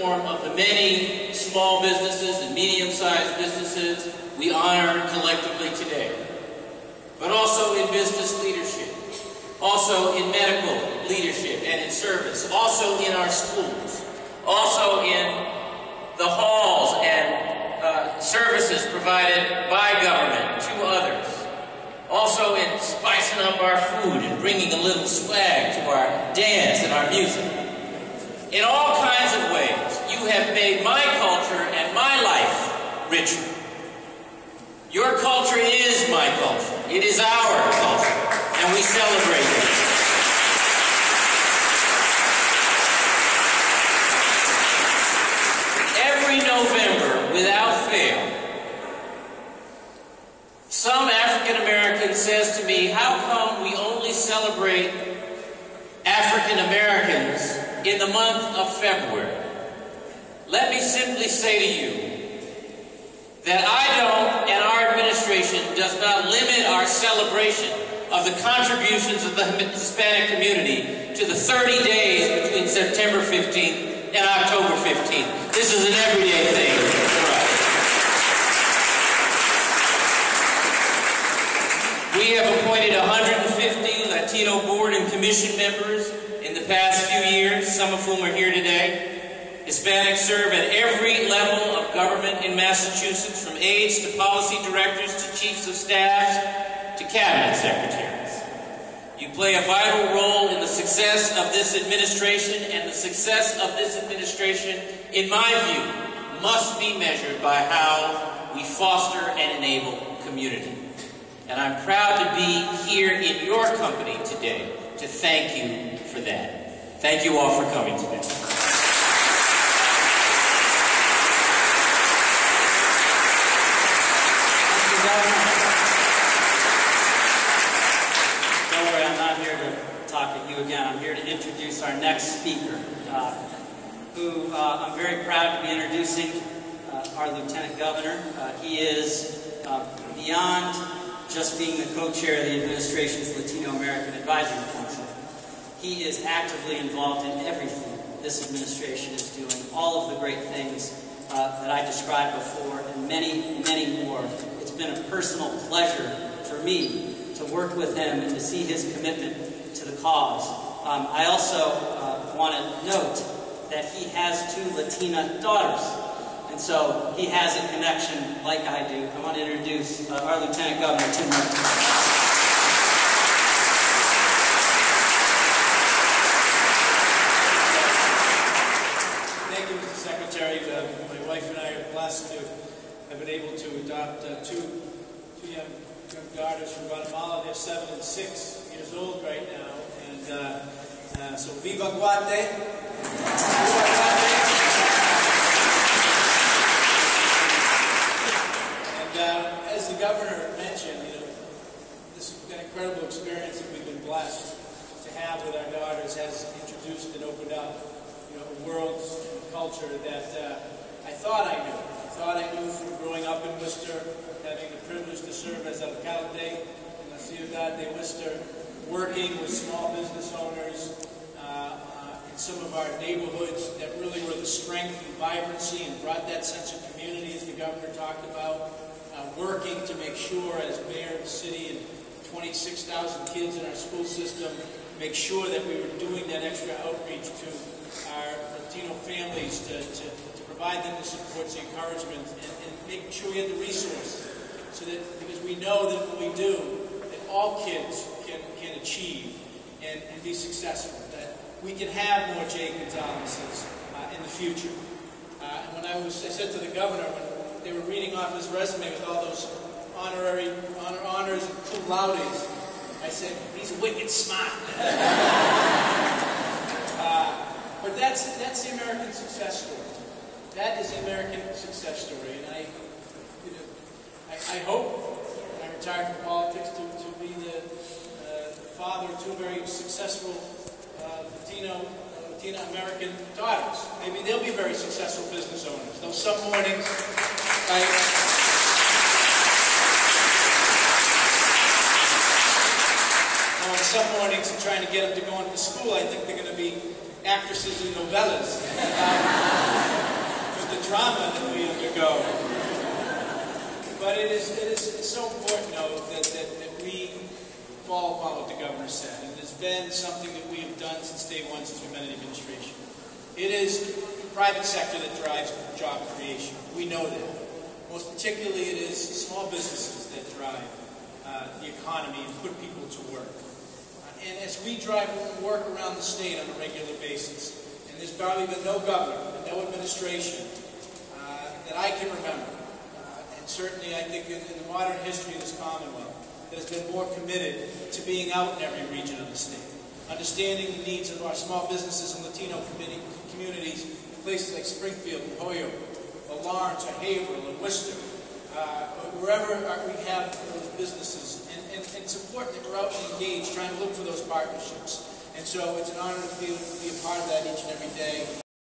form of the many small businesses and medium-sized businesses we honor collectively today, but also in business leadership, also in medical leadership and in service, also in our schools, also in the halls and services provided by government to others, also in spicing up our food and bringing a little swag to our dance and our music. In all kinds of ways, you have made my culture and my life richer. Your culture is my culture. It is our culture, and we celebrate it. Every November, without fail, some African American says to me, how come we only celebrate African Americans in the month of February? Let me simply say to you that I don't, and our administration does not limit our celebration of the contributions of the Hispanic community to the 30 days between September 15th and October 15th. This is an everyday thing for us. We have appointed 150 Latino board and commission members in the past few years, some of whom are here today. Hispanics serve at every level of government in Massachusetts, from aides to policy directors to chiefs of staff to cabinet secretaries. You play a vital role in the success of this administration, and the success of this administration, in my view, must be measured by how we foster and enable community. And I'm proud to be here in your company today to thank you for that. Thank you all for coming today. Don't worry, I'm not here to talk at you again. I'm here to introduce our next speaker, who I'm very proud to be introducing, our Lieutenant Governor. He is beyond just being the co-chair of the administration's Latino American Advisory Council. He is actively involved in everything this administration is doing, all of the great things that I described before, and many, many more. It's been a personal pleasure for me to work with him and to see his commitment to the cause. I also want to note that he has 2 Latina daughters. And so he has a connection like I do. I want to introduce our Lieutenant Governor, Tim Murphy. Thank you, Mr. Secretary. My wife and I are blessed to have been able to adopt two young daughters from Guatemala. They're 7 and 6 years old right now. And so Viva Guate! Viva Guate! As the governor mentioned, this incredible experience that we've been blessed to have with our daughters has introduced and opened up, a world and a culture that I thought I knew. I thought I knew from growing up in Worcester, having the privilege to serve as alcalde in La Ciudad de Worcester, working with small business owners in some of our neighborhoods that really were the strength and vibrancy and brought that sense of community, as the governor talked about. Working to make sure, as mayor of the city and 26,000 kids in our school system, make sure that we were doing that extra outreach to our Latino families to provide them the supports, the encouragement, and making sure we had the resources. So that, because we know that when we do, that all kids can achieve and be successful, that we can have more Jay Gonzalez's in the future. And when I said to the governor, when they were reading off his resume with all those honors and cum laudes, I said, he's wicked smart. But that's the American success story. That is the American success story. And I hope, when I retire from politics, to be the father of 2 very successful Latino American daughters. Maybe they'll be very successful business owners. Though some mornings, some mornings, I'm trying to get them to go into school. I think they're going to be actresses in novellas. drama that we undergo. But it's so important, though, that we follow upon what the governor said. And it's been something that we have done since day one, since we've been in administration. It is the private sector that drives job creation. We know that. Most particularly, it is small businesses that drive the economy and put people to work. And as we work around the state on a regular basis, and there's probably been no governor and no administration that I can remember, and certainly I think in the modern history of this Commonwealth, that has been more committed to being out in every region of the state, understanding the needs of our small businesses and Latino communities in places like Springfield and Holyoke, or Lawrence, or Haverhill, or Worcester, wherever we have those businesses. And it's important that we're out and engaged, trying to look for those partnerships. And so it's an honor to be a part of that each and every day.